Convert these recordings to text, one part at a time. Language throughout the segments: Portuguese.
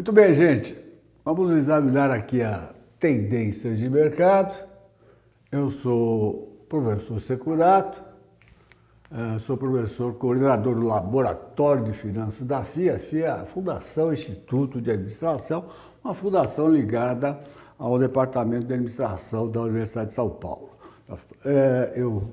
Muito bem, gente. Vamos examinar aqui a tendência de mercado. Eu sou o professor Securato, sou professor coordenador do Laboratório de Finanças da FIA. A FIA é a Fundação Instituto de Administração, uma fundação ligada ao Departamento de Administração da Universidade de São Paulo. Eu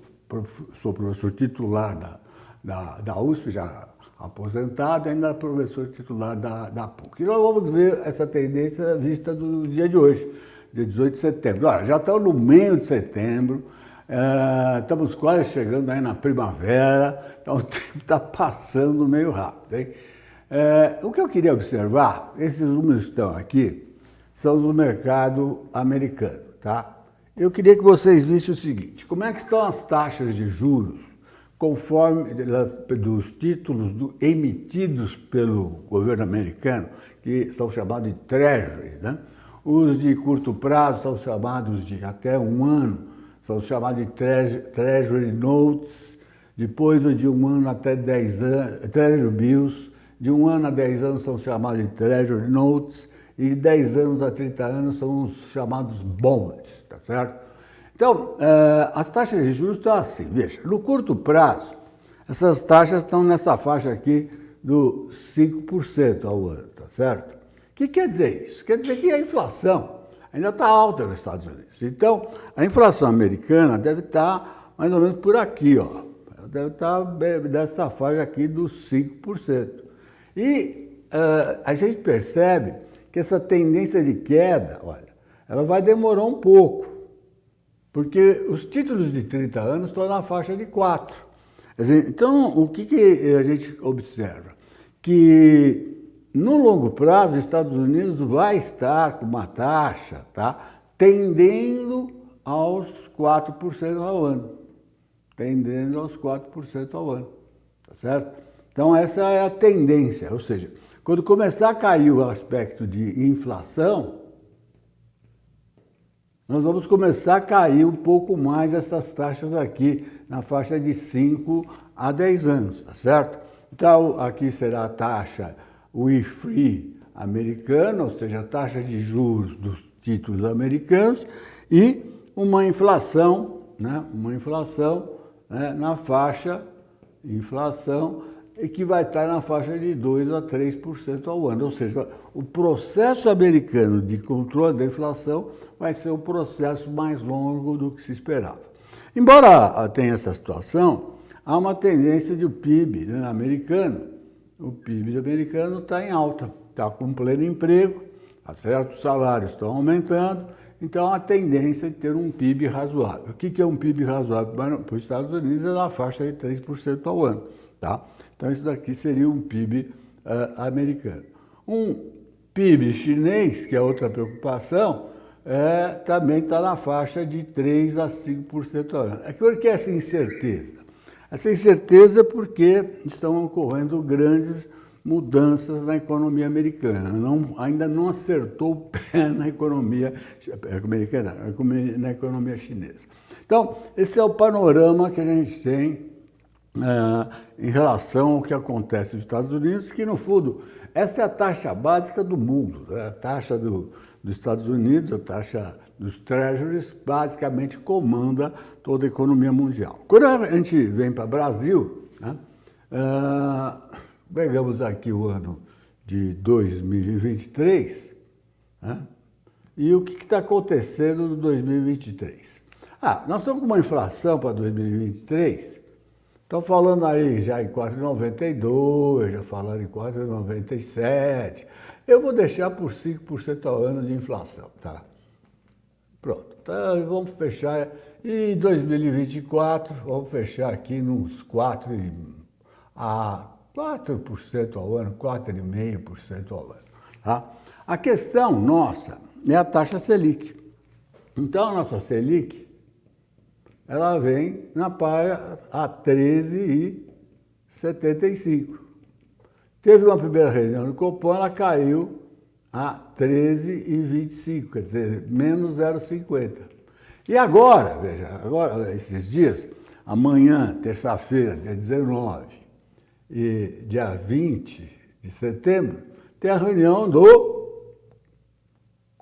sou professor titular da USP, já aposentado, e ainda professor titular da PUC. E nós vamos ver essa tendência vista do dia de hoje, dia 18 de setembro. Olha, já estamos no meio de setembro, estamos quase chegando aí na primavera, então o tempo está passando meio rápido, hein? O que eu queria observar, esses números que estão aqui, são os do mercado americano, tá? Eu queria que vocês vissem o seguinte: como é que estão as taxas de juros conforme dos títulos emitidos pelo governo americano, que são chamados de Treasury, né? Os de curto prazo são chamados de até um ano, são chamados de Treasury Notes, depois de um ano até 10 anos, Treasury Bills, de um ano a 10 anos são chamados de Treasury Notes, e de 10 anos a 30 anos são os chamados bonds, tá certo? Então, as taxas de juros estão assim, veja, no curto prazo, essas taxas estão nessa faixa aqui do 5% ao ano, tá certo? O que quer dizer isso? Quer dizer que a inflação ainda está alta nos Estados Unidos. Então, a inflação americana deve estar mais ou menos por aqui, ó. Ela deve estar dessa faixa aqui dos 5%. E a gente percebe que essa tendência de queda, olha, ela vai demorar um pouco, porque os títulos de 30 anos estão na faixa de 4. Então, o que a gente observa? Que no longo prazo, os Estados Unidos vai estar com uma taxa, tá, tendendo aos 4% ao ano. Tendendo aos 4% ao ano, tá certo? Então, essa é a tendência, ou seja, quando começar a cair o aspecto de inflação, nós vamos começar a cair um pouco mais essas taxas aqui, na faixa de 5 a 10 anos, tá certo? Então, aqui será a taxa WIFRI americana, ou seja, a taxa de juros dos títulos americanos, e uma inflação, né? Na faixa, e que vai estar na faixa de 2 a 3% ao ano. Ou seja, o processo americano de controle da inflação vai ser um processo mais longo do que se esperava. Embora tenha essa situação, há uma tendência de o PIB, né, americano. O PIB americano está em alta, está com pleno emprego, tá certo? Os salários estão aumentando, então a tendência é ter um PIB razoável. O que é um PIB razoável? Para os Estados Unidos é na faixa de 3% ao ano, tá? Então, isso daqui seria um PIB americano. Um PIB chinês, que é outra preocupação, também está na faixa de 3 a 5% ao ano. Aquilo que é essa incerteza? Essa incerteza é porque estão ocorrendo grandes mudanças na economia americana. Ainda não acertou o pé na economia americana, na economia chinesa. Então, esse é o panorama que a gente tem em relação ao que acontece nos Estados Unidos, que, no fundo, essa é a taxa básica do mundo. Né? A taxa dos Estados Unidos, a taxa dos treasuries, basicamente comanda toda a economia mundial. Quando a gente vem para o Brasil, né, pegamos aqui o ano de 2023, né, e o que está acontecendo no 2023? Nós estamos com uma inflação para 2023. Estão falando aí já em 4,92, já falando em 4,97. Eu vou deixar por 5% ao ano de inflação, tá? Pronto, então vamos fechar. E em 2024, vamos fechar aqui nos 4% ao ano, 4,5% ao ano. Tá? A questão nossa é a taxa Selic. Então, a nossa Selic, ela vem na praia a 13,75. Teve uma primeira reunião no Copom, ela caiu a 13,25, quer dizer, menos 0,50. E agora, veja, esses dias, amanhã, terça-feira, dia 19 e dia 20 de setembro, tem a reunião do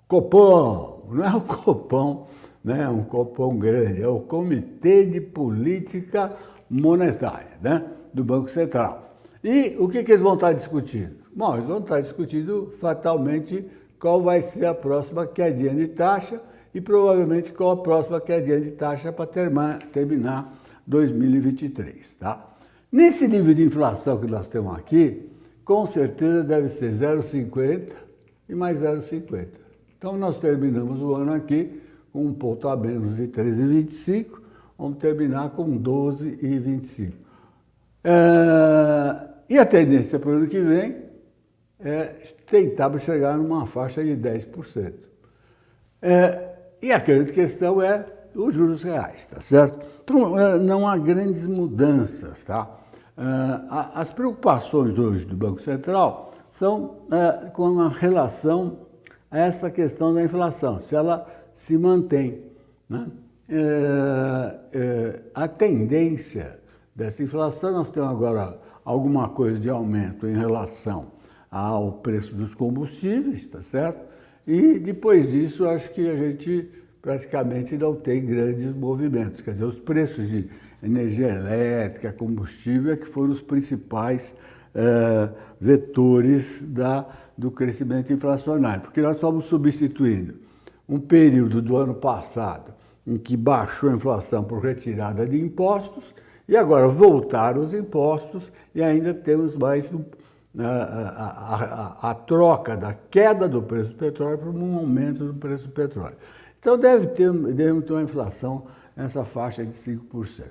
Copom, não é o Copom, né? Um Copom grande, é o Comitê de Política Monetária, né? Do Banco Central. E o que eles vão estar discutindo? Bom, eles vão estar discutindo fatalmente qual vai ser a próxima quedinha de taxa e provavelmente qual a próxima quedinha de taxa para terminar 2023, tá? Nesse nível de inflação que nós temos aqui, com certeza deve ser 0,50 e mais 0,50. Então nós terminamos o ano aqui com um ponto a menos de 13,25, vamos terminar com 12,25. E a tendência para o ano que vem é tentar chegar numa faixa de 10%. E a grande questão é os juros reais, tá certo? Então, não há grandes mudanças, tá? As preocupações hoje do Banco Central são com a relação a essa questão da inflação, se ela se mantém, né? A tendência dessa inflação, nós temos agora alguma coisa de aumento em relação ao preço dos combustíveis, tá certo? E depois disso, acho que a gente praticamente não tem grandes movimentos. Quer dizer, os preços de energia elétrica, combustível, é que foram os principais vetores do crescimento inflacionário, porque nós estamos substituindo um período do ano passado em que baixou a inflação por retirada de impostos e agora voltaram os impostos e ainda temos mais a troca da queda do preço do petróleo para um aumento do preço do petróleo. Então devemos ter uma inflação nessa faixa de 5%.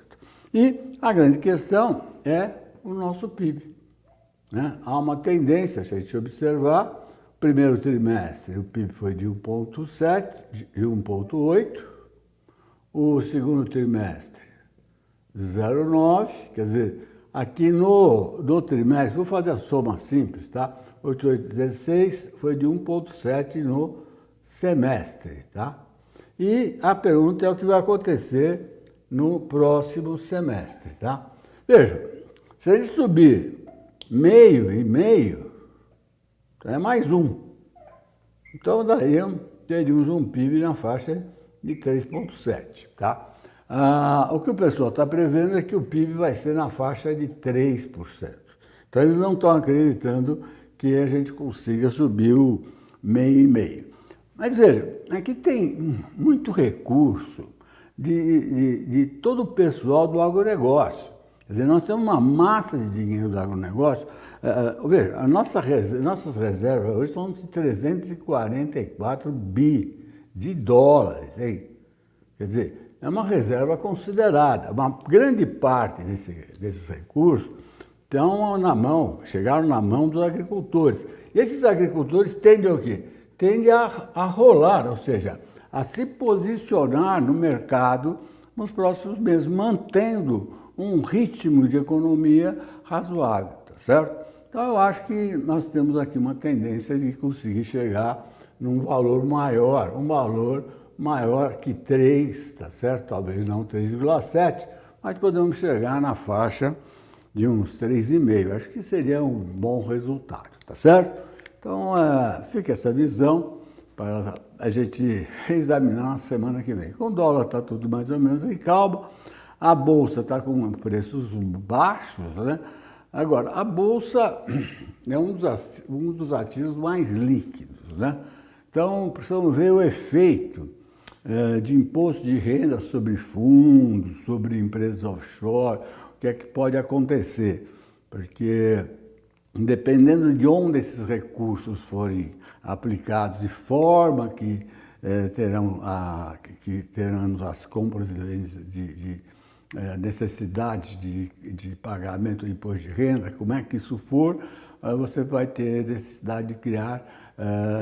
E a grande questão é o nosso PIB, né? Há uma tendência, se a gente observar, primeiro trimestre o PIB foi de 1,7 e 1,8, o segundo trimestre 0,9, quer dizer, aqui no trimestre, vou fazer a soma simples, tá? 8, 8, 16 foi de 1,7 no semestre, tá? E a pergunta é o que vai acontecer no próximo semestre, tá? Veja, se a gente subir meio e meio, é mais um. Então, daí teríamos um PIB na faixa de 3,7, tá? O que o pessoal está prevendo é que o PIB vai ser na faixa de 3%. Então, eles não estão acreditando que a gente consiga subir o meio e meio. Mas veja, aqui tem muito recurso de todo o pessoal do agronegócio. Quer dizer, nós temos uma massa de dinheiro do agronegócio. Veja, nossas reservas hoje são de 344 bi de dólares, hein? Quer dizer, é uma reserva considerada. Uma grande parte desses recursos chegaram na mão dos agricultores. E esses agricultores tendem ao quê? Tendem a rolar, ou seja, a se posicionar no mercado nos próximos meses, mantendo um ritmo de economia razoável, tá certo? Então, eu acho que nós temos aqui uma tendência de conseguir chegar num valor maior, um valor maior que 3, tá certo? Talvez não 3,7, mas podemos chegar na faixa de uns 3,5. Acho que seria um bom resultado, tá certo? Então, fica essa visão para a gente examinar na semana que vem. Com o dólar está tudo mais ou menos em calma, a Bolsa está com preços baixos, né? Agora, a Bolsa é um dos ativos mais líquidos, né? Então, precisamos ver o efeito de imposto de renda sobre fundos, sobre empresas offshore, o que é que pode acontecer, porque dependendo de onde esses recursos forem aplicados de forma que teremos as compras de necessidade de pagamento de imposto de renda, como é que isso for, você vai ter necessidade de criar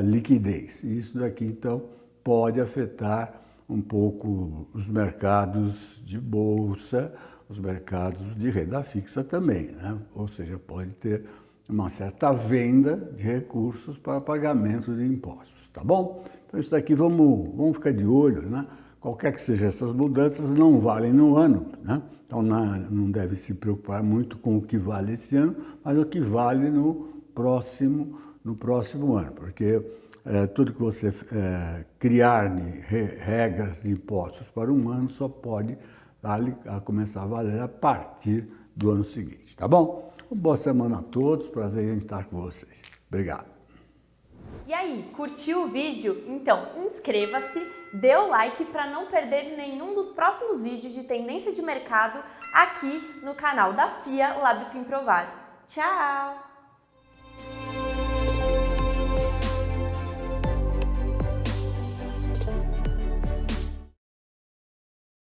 liquidez. E isso daqui, então, pode afetar um pouco os mercados de bolsa, os mercados de renda fixa também, né? Ou seja, pode ter uma certa venda de recursos para pagamento de impostos, tá bom? Então isso daqui vamos ficar de olho, né? Qualquer que sejam essas mudanças, não valem no ano, né? Então não deve se preocupar muito com o que vale esse ano, mas o que vale no próximo ano, porque tudo que você criar regras de impostos para um ano só pode começar a valer a partir do ano seguinte, tá bom? Uma boa semana a todos, prazer em estar com vocês. Obrigado. E aí, curtiu o vídeo? Então inscreva-se, dê o like para não perder nenhum dos próximos vídeos de tendência de mercado aqui no canal da FIA LabFinProvar. Tchau!